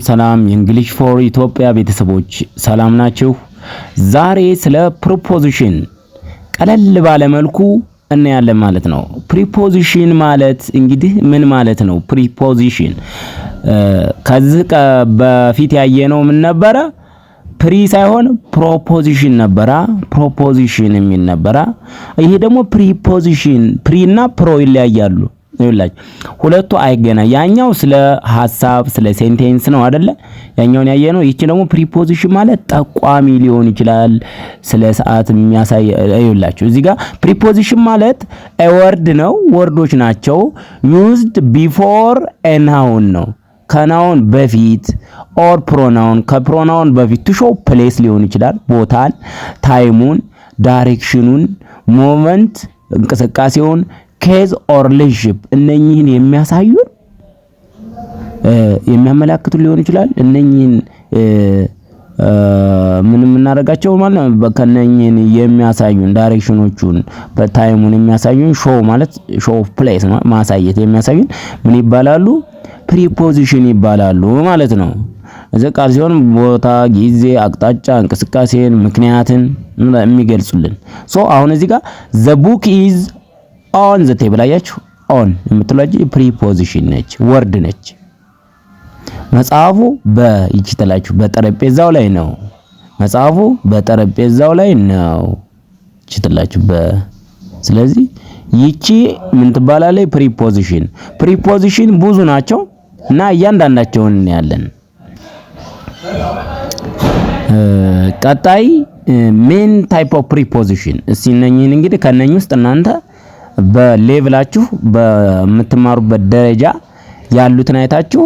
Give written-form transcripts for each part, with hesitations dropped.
ሰላም የእንግሊሽ ፎር ኢትዮጵያ ቤተሰቦች ሰላም ናችሁ? ዛሬ ስለ ፕሪፖዚሽን ቀለል ባለ መልኩ እናያለን ማለት ነው። ፕሪፖዚሽን ማለት እንግዲህ ምን ማለት ነው? ፕሪፖዚሽን ከዚህ በፊት ያየነው ምን ነበረ? ፕሪ ሳይሆን ፕሮፖዚሽን ነበረ። ፕሮፖዚሽን የሚል ነበረ። ይሄ ደግሞ ፕሪፖዚሽን ፕሪ እና ፕሮ ይለያያሉ። ይኸውላችሁ ሁለቱ አይገናኝ። ያኛው ስለ ሐሳብ ስለ ሴንቴንስ ነው አይደለ? ያኛውን ያየነው። ይቺ ደግሞ ፕሪፖዚሽን ማለት ጠቋሚ ሊሆን ይችላል፣ ስለ ሰዓት የሚያሳይ። ይኸውላችሁ እዚህ ጋር ፕሪፖዚሽን ማለት a word ነው፣ ወርዶች ናቸው። used before a noun ነው፣ ከናውን በፊት or pronoun ከፕሮናውን በፊት to show place ሊሆን ይችላል፣ ቦታን፣ ታይሙን፣ ዳይሬክሽኑን፣ ሞመንት እንቅስቃሴውን፣ ኬዝ ኦር ሪሌሽንሺፕ እነኚህን የሚያሳዩን የሚያመላክቱ ሊሆን ይችላል። እነኚህን ምንም እናደርጋቸው ማለት ነው። ከነኚህን የሚያሳዩን ዳይሬክሽኖቹን በታይሙን የሚያሳዩን ሾው ማለት ሾው ኦፍ ፕሌስ ነው፣ ማሳየት የሚያሳዩን ምን ይባላሉ? ፕሪፖዚሽን ይባላሉ ማለት ነው። እዚህ ቃል ሲሆን ቦታ፣ ጊዜ፣ አቅጣጫ፣ እንቅስቃሴን፣ ምክንያትን የሚገልጹልን። አሁን እዚህ ጋር the book is on the table አያችሁ። on የምትሏጂ ፕሪፖዚሽን ነች፣ ወርድ ነች። መጽሐፉ በይችላችሁ በጠረጴዛው ላይ ነው። መጽሐፉ በጠረጴዛው ላይ ነው ይችላችሁ ስለዚህ ይቺ ምን ትባላለች? ፕሪፖዚሽን። ፕሪፖዚሽን ብዙ ናቸው እና እያንዳንዳቸውን እናያለን። ቀጣይ ሜን ታይፕ ኦፍ ፕሪፖዚሽን እስቲ እነኚህን እንግዲህ ከነኚህ ውስጥ እናንተ በሌቭላችሁ በምትማሩበት ደረጃ ያሉትን አይታችሁ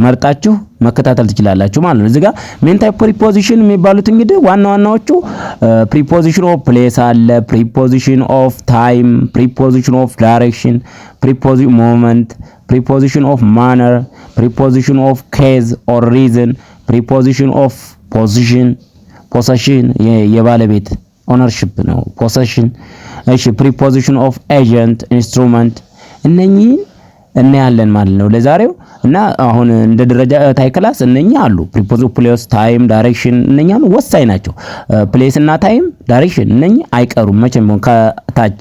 መርጣችሁ መከታተል ትችላላችሁ ማለት ነው። እዚህ ጋር ሜን ታይፕ ፕሪፖዚሽን የሚባሉት እንግዲህ ዋና ዋናዎቹ ፕሪፖዚሽን ኦፍ ፕሌስ አለ፣ ፕሪፖዚሽን ኦፍ ታይም፣ ፕሪፖዚሽን ኦፍ ዳይሬክሽን፣ ፕሪፖዚሽን ሞመንት፣ ፕሪፖዚሽን ኦፍ ማነር፣ ፕሪፖዚሽን ኦፍ ኬዝ ኦር ሪዝን፣ ፕሪፖዚሽን ኦፍ ፖሰሽን የባለቤት ኦነርሺፕ ነው ፖሰሽን። እሺ ፕሪፖዚሽን ኦፍ ኤጀንት ኢንስትሩመንት እነኚህን እናያለን ማለት ነው ለዛሬው። እና አሁን እንደ ደረጃ ታይ ክላስ እነኚህ አሉ። ፕሪፖዚሽን ፕሌስ፣ ታይም፣ ዳይሬክሽን እነኚህ ወሳኝ ናቸው። ፕሌስ እና ታይም፣ ዳይሬክሽን እነኚህ አይቀሩም መቼም ከታች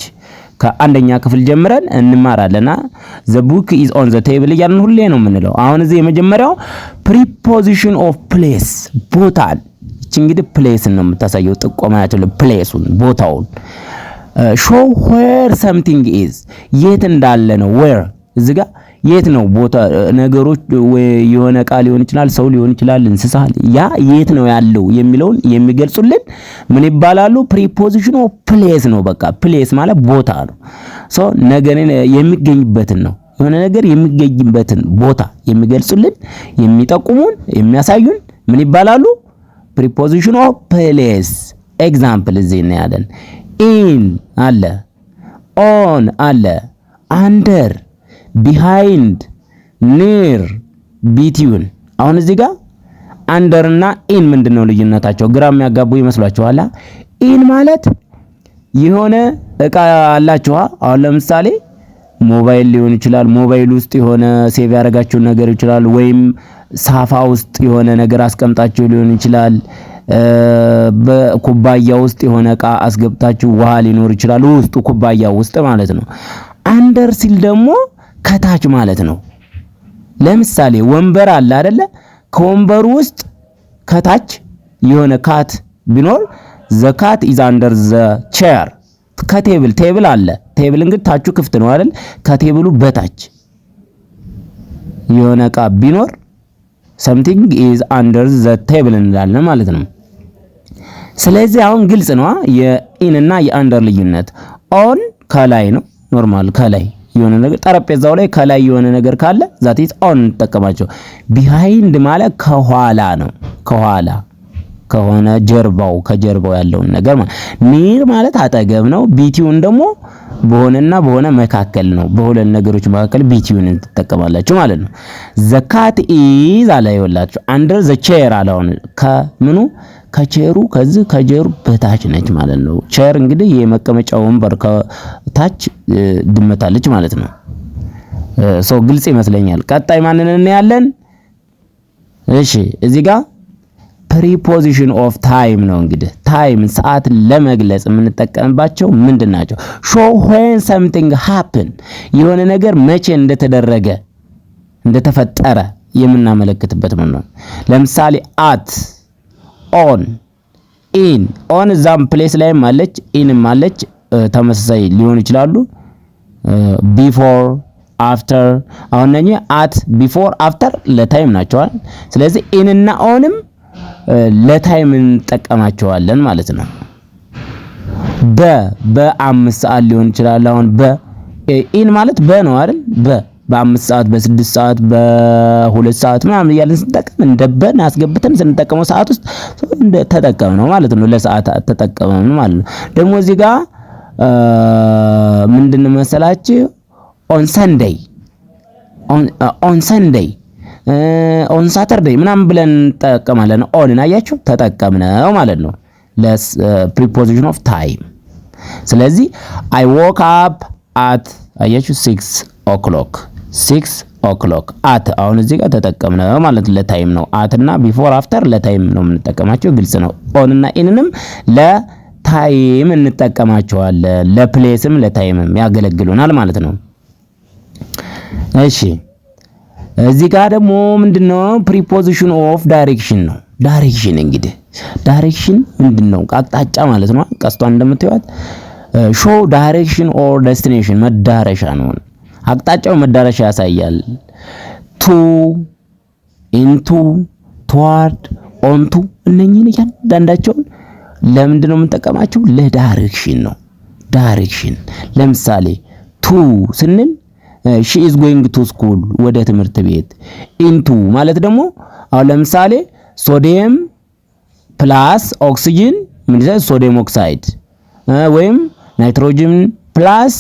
ከአንደኛ ክፍል ጀምረን እንማራለና the book is on the table እያልን ሁሌ ነው የምንለው። አሁን እዚህ የመጀመሪያው ፕሪፖዚሽን ኦፍ ፕሌስ ቦታን። እቺ እንግዲህ ፕሌስን ነው የምታሳየው፣ ጥቆማ ያለው ፕሌሱን ቦታውን። show where something is የት እንዳለ ነው። where እዚህ ጋር የት ነው ቦታ ነገሮች የሆነ ቃል ሊሆን ይችላል፣ ሰው ሊሆን ይችላል፣ እንስሳ ያ የት ነው ያለው የሚለውን የሚገልጹልን ምን ይባላሉ? ፕሪፖዚሽን ኦፍ ፕሌስ ነው። በቃ ፕሌስ ማለት ቦታ ነው። ነገርን የሚገኝበትን ነው። የሆነ ነገር የሚገኝበትን ቦታ የሚገልጹልን የሚጠቁሙን የሚያሳዩን ምን ይባላሉ? ፕሪፖዚሽን ኦፍ ፕሌስ። ኤግዛምፕል እዚህ ነው ያለን። ኢን አለ፣ ኦን አለ፣ አንደር፣ ቢሃይንድ፣ ኒር፣ ቢትዊን። አሁን እዚህ ጋር አንደር እና ኢን ምንድነው ልዩነታቸው? ግራ የሚያጋቡ ይመስላችኋል? ኢን ማለት የሆነ እቃ አላችሁ። አሁን ለምሳሌ ሞባይል ሊሆን ይችላል። ሞባይል ውስጥ የሆነ ሴቭ ያደረጋችሁ ነገር ይችላል፣ ወይም ሳፋ ውስጥ የሆነ ነገር አስቀምጣችሁ ሊሆን ይችላል። በኩባያ ውስጥ የሆነ እቃ አስገብታችሁ ውሃ ሊኖር ይችላል ውስጡ ኩባያ ውስጥ ማለት ነው። አንደር ሲል ደግሞ ከታች ማለት ነው። ለምሳሌ ወንበር አለ አይደለ? ከወንበሩ ውስጥ ከታች የሆነ ካት ቢኖር the cat is under the chair። ቴብል አለ። ቴብል እንግዲህ ታቹ ክፍት ነው አይደል? ከቴብሉ በታች የሆነ እቃ ቢኖር something is under the table እንላለን ማለት ነው። ስለዚህ አሁን ግልጽ ነው የኢን እና የአንደር ልዩነት። ኦን ከላይ ነው ኖርማል፣ ከላይ የሆነ ነገር ጠረጴዛው ላይ ከላይ የሆነ ነገር ካለ ዛት ኢዝ ኦን እንጠቀማቸው። ቢሃይንድ ማለት ከኋላ ነው፣ ከኋላ ከሆነ ጀርባው ከጀርባው ያለውን ነገር ማለት። ኒር ማለት አጠገብ ነው። ቢቲውን ደግሞ በሆነና በሆነ መካከል ነው። በሁለት ነገሮች መካከል ቢቲውን እንጠቀማላችሁ ማለት ነው። ዘካት ኢዝ አለ ይወላችሁ አንደር ዘ ቼር አላውን ከምኑ ከቼሩ ከዚህ ከጀሩ በታች ነች ማለት ነው። ቼር እንግዲህ የመቀመጫ ወንበር ከታች ድመታለች ማለት ነው። ግልጽ ይመስለኛል። ቀጣይ ማንን እናያለን? እሺ እዚህ ጋር ፕሪፖዚሽን ኦፍ ታይም ነው። እንግዲህ ታይም ሰዓት ለመግለጽ የምንጠቀምባቸው ምንድናቸው? show when something happen የሆነ ነገር መቼ እንደተደረገ እንደተፈጠረ የምናመለክትበት ነው። ለምሳሌ at on in on እዛም ፕሌስ ላይም አለች ኢንም አለች ተመሳሳይ ሊሆኑ ይችላሉ። before after አሁን እነኚህ at before after ለታይም ናቸው። ስለዚህ in እና onም ለታይም እንጠቀማቸዋለን ማለት ነው። በ5 ሰዓት ሊሆን ይችላል። አሁን ኢን ማለት ነው አይደል? በ5 ሰዓት በ6 ሰዓት በ2 ሰዓት ምናምን እያልን ስንጠቀም እንደ በን አስገብተን ስንጠቀመው ሰዓት ውስጥ እንደ ተጠቀም ነው ማለት ነው። ለሰዓት ተጠቀመን ማለት ነው። ደግሞ እዚህ ጋር ምንድን መሰላችሁ? ኦን ሰንዴይ ኦን ሳተርዴይ ምናምን ብለን እንጠቀማለን። ኦንን አያችሁ ተጠቀምነው ማለት ነው ለፕሪፖዚሽን ኦፍ ታይም። ስለዚህ I woke up at አያችሁ 6 o'clock at አሁን እዚህ ጋር ተጠቀምነው ማለት ለታይም ነው። at እና before after ለታይም ነው የምንጠቀማቸው። ግልጽ ነው። ኦን እና ኢንንም ለታይም እንጠቀማቸዋለን። ለፕሌስም ለታይምም ያገለግሉናል ማለት ነው። እሺ እዚህ ጋር ደግሞ ምንድነው? ፕሪፖዚሽን ኦፍ ዳይሬክሽን ነው። ዳይሬክሽን እንግዲህ ዳይሬክሽን ምንድነው? አቅጣጫ ማለት ነው። ቀስቷን እንደምትዩት ሾው ዳይሬክሽን ኦር ዴስቲኔሽን መዳረሻ ነው። አቅጣጫው መዳረሻ ያሳያል። ቱ ኢንቱ ቱዋርድ ኦንቱ እነኚህን እያንዳንዳቸውን ለምንድነው የምንጠቀማቸው? ለዳይሬክሽን ነው። ዳይሬክሽን ለምሳሌ ቱ ስንል she is going to school ወደ ትምህርት ቤት። into ማለት ደግሞ አሁን ለምሳሌ ሶዲየም ፕላስ ኦክሲጅን ምን ይላል? ሶዲየም ኦክሳይድ ወይም ናይትሮጅን ፕላስ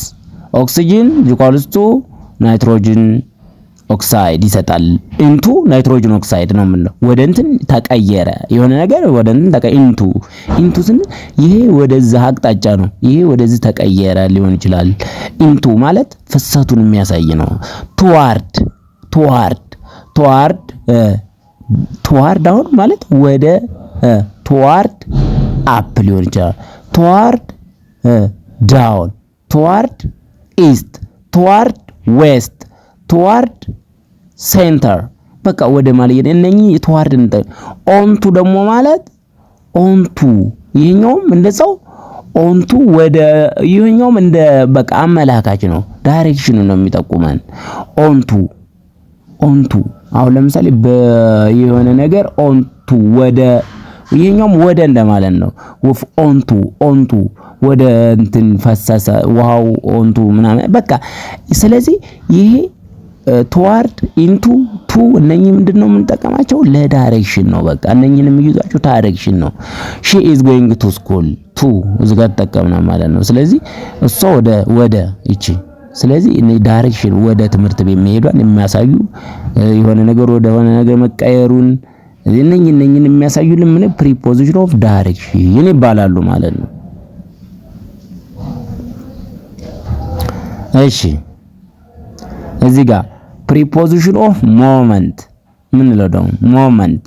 ኦክሲጅን equals to ናይትሮጅን ኦክሳይድ ይሰጣል። into ናይትሮጅን ኦክሳይድ ነው የምንለው። ወደ እንትን ተቀየረ የሆነ ነገር ወደ እንትን into ስንል ይሄ ወደዛ አቅጣጫ ነው፣ ይሄ ወደዚህ ተቀየረ ሊሆን ይችላል። into ማለት ፍሰቱን የሚያሳይ ነው። toward አሁን ማለት ወደ toward up ሊሆን ይችላል። toward down toward east toward west toward center በቃ ወደ ማለት እነኚህ toward onto ደግሞ ማለት onto ይሄኛውም እንደዛው onto ወደ ይሄኛውም እንደ በቃ አመላካች ነው። ዳይሬክሽኑ ነው የሚጠቁመን። onto አሁን ለምሳሌ በየሆነ ነገር onto ወደ ይሄኛውም ወደ እንደማለት ነው። ወፍ onto ወደ እንትን ፈሰሰ ውሃው onto ምናምን በቃ ስለዚህ ይሄ toward into to እነኚህ ምንድነው የምንጠቀማቸው? ለዳይሬክሽን ነው። በቃ እነኚህንም የሚይዟቸው ዳይሬክሽን ነው። she is going to school to እዚህ ጋር ተጠቀምና ማለት ነው። ስለዚህ እሷ ወደ እቺ ስለዚህ እኔ ዳይሬክሽን ወደ ትምህርት ቤት መሄዷን የሚያሳዩ የሆነ ነገር ወደ ሆነ ነገር መቀየሩን እነኚህን የሚያሳዩልን ምን ፕሪፖዚሽን ኦፍ ዳይሬክሽን ይባላሉ ማለት ነው። እሺ እዚህ ጋር ፕሪፖዚሽን ኦፍ ሞመንት ምን ነው ደግሞ? ሞመንት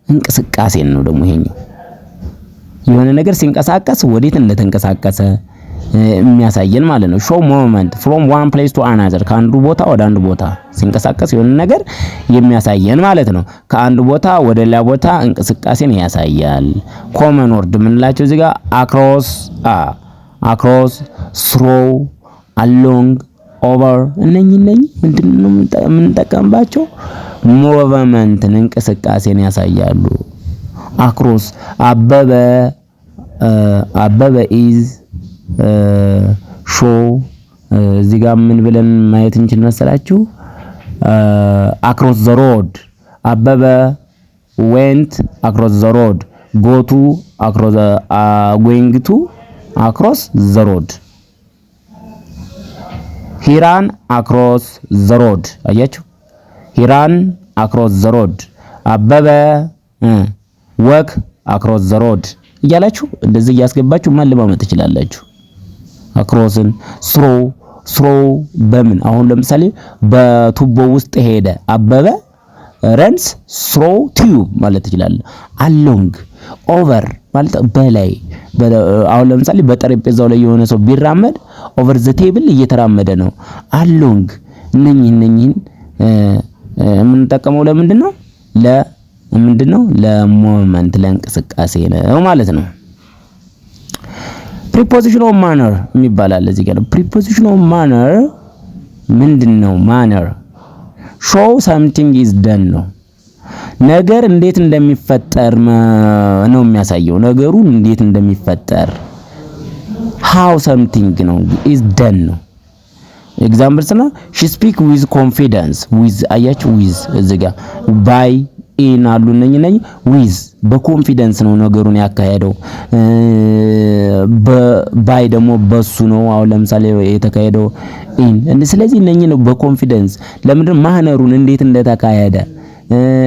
እንቅስቃሴ ነው ደግሞ ይሄኛው የሆነ ነገር ሲንቀሳቀስ ወዴት እንደተንቀሳቀሰ የሚያሳየን ማለት ነው። ሾው ሞመንት ፍሮም ዋን ፕሌስ ቱ አናዘር ከአንዱ ቦታ ወደ አንዱ ቦታ ሲንቀሳቀስ የሆነ ነገር የሚያሳየን ማለት ነው። ከአንዱ ቦታ ወደ ሌላ ቦታ እንቅስቃሴን ያሳያል። ኮመን ወርድ ምንላቸው እዚህ ጋር አክሮስ ስሮ አሎንግ ኦቨር እነኚህ ምንድነው የምንጠቀምባቸው? ሙቭመንትን እንቅስቃሴን ያሳያሉ። አክሮስ አበበ ኢዝ ሾ እዚህ ጋር ምን ብለን ማየት እንችል መሰላችሁ? አክሮስ ዘ ሮድ አበበ ዌንት አክሮስ ዘ ሮድ ጎቱ አክሮስ ጎይንግ ቱ አክሮስ ዘ ሮድ ሂራን አክሮስ ዘ ሮድ አያችሁ? ሂራን አክሮስ ዘ ሮድ አበበ ወክ አክሮስ ዘ ሮድ እያላችሁ እንደዚህ እያስገባችሁ ማለማመጥ ትችላላችሁ። አክሮስን ስሮ በምን አሁን ለምሳሌ በቱቦ ውስጥ ሄደ አበበ ረንስ ስሮ ቲዩብ ማለት ትችላለህ። አሎንግ ኦቨር ማለት በላይ አሁን ለምሳሌ በጠረጴዛው ላይ የሆነ ሰው ቢራመድ ኦቨር ዘ ቴብል እየተራመደ ነው። አሎንግ እነኚህን የምንጠቀመው ለምንድን ነው? ለሞመንት ለእንቅስቃሴ ነው ማለት ነው። ፕሪፖዚሽን ኦፍ ማነር የሚባል አለ እዚህ ጋር። ፕሪፖዚሽን ኦፍ ማነር ምንድነው? ማነር ሾው ሰምቲንግ ኢዝ ደን ነው። ነገር እንዴት እንደሚፈጠር ነው የሚያሳየው። ነገሩ እንዴት እንደሚፈጠር how something ነው is done ነው። ኤግዛምፕልስ ነው she speak with confidence with አያችሁ with እዚህ ጋር by in አሉ እነኝ with በኮንፊደንስ ነው ነገሩን ያካሄደው። by ደግሞ በሱ ነው አሁን ለምሳሌ የተካሄደው in። ስለዚህ እነኝ ነው በኮንፊደንስ ለምንድን ማነሩን እንዴት እንደተካሄደ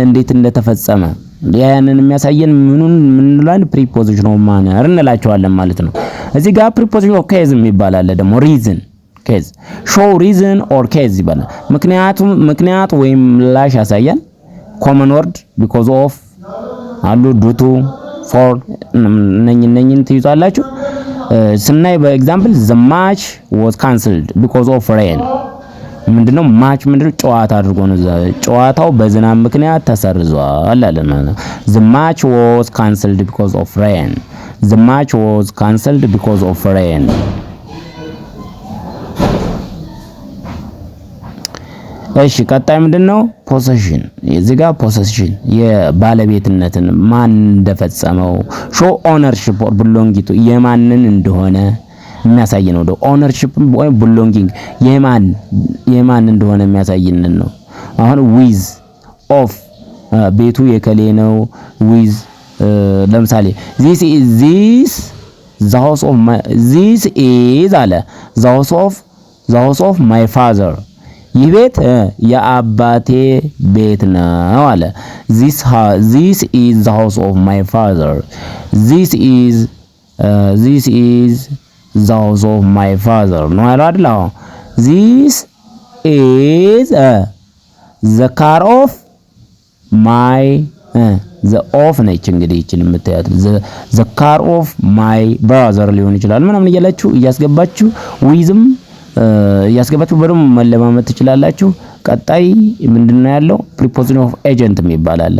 እንዴት እንደተፈጸመ ያንን የሚያሳየን ምን እንላለን? ፕሪፖዚሽን ኦፍ ማነር እንላቸዋለን ማለት ነው። እዚህ ጋር ፕሪፖዚሽን ኦፍ ኬዝ የሚባል አለ ደግሞ ሪዝን ኬዝ ሾው ሪዝን ኦር ኬዝ ይባላል። ምክንያት ወይም ምላሽ ያሳያል። ኮመን ወርድ ቢኮዝ ኦፍ አሉ ዱቱ ፎር እነኝን ትይዛላችሁ። ስናይ በኤግዛምፕል the match was cancelled because of rain ምንድነው ማች ምንድነው ጨዋታ አድርጎ ነው ጨዋታው በዝናብ ምክንያት ተሰርዟል አለ ማለት ነው። the match was cancelled because of rain the match was cancelled because of rain። እሺ ቀጣይ ምንድነው? ፖሰሽን እዚህ ጋር ፖሰሽን የባለቤትነትን ማን እንደፈጸመው show ownership or belonging to የማንን እንደሆነ የሚያሳይ ነው። ኦነርሺፕ ወይ ቢሎንጊንግ የማን እንደሆነ የሚያሳይን ነው። አሁን ዊዝ ኦፍ ቤቱ የከሌ ነው። ዊዝ ለምሳሌ this is the house of my father ይህ ቤት የአባቴ ቤት ነው አለ። this is the house of my father this is the house of my father ነው ያለው አይደል? አዎ this is the car of my the of ነች እንግዲህ ይችላል የምታያት the car of my brother ሊሆን ይችላል ምናምን እያላችሁ እያስገባችሁ ዊዝም እያስገባችሁ በደንብ መለማመድ ትችላላችሁ። ቀጣይ ምንድነው ያለው? ፕሪፖዚሽን ኦፍ ኤጀንት የሚባል አለ።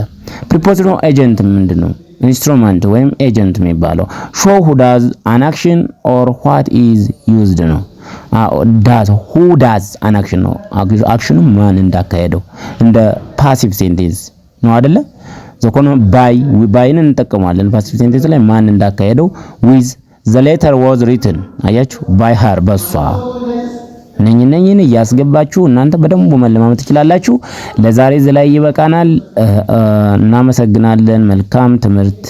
ፕሪፖዚሽን ኦፍ ኤጀንት ምንድነው? ኢንስትሩመንት ወይም ኤጀንት የሚባለው show who does an action or what is used ነው። who does an action ነው። አክሽኑ ማን እንዳካሄደው እንደ ፓሲቭ ሴንቴንስ ነው አይደለ? ዘኮነ ባይን እንጠቀማለን ፓሲቭ ሴንቴንስ ላይ ማን እንዳካሄደው። with the letter was written አያችሁ by her በሷ እነኝን እያስገባችሁ እናንተ በደንብ መለማመድ ትችላላችሁ። ለዛሬ እዚህ ላይ ይበቃናል። እናመሰግናለን። መልካም ትምህርት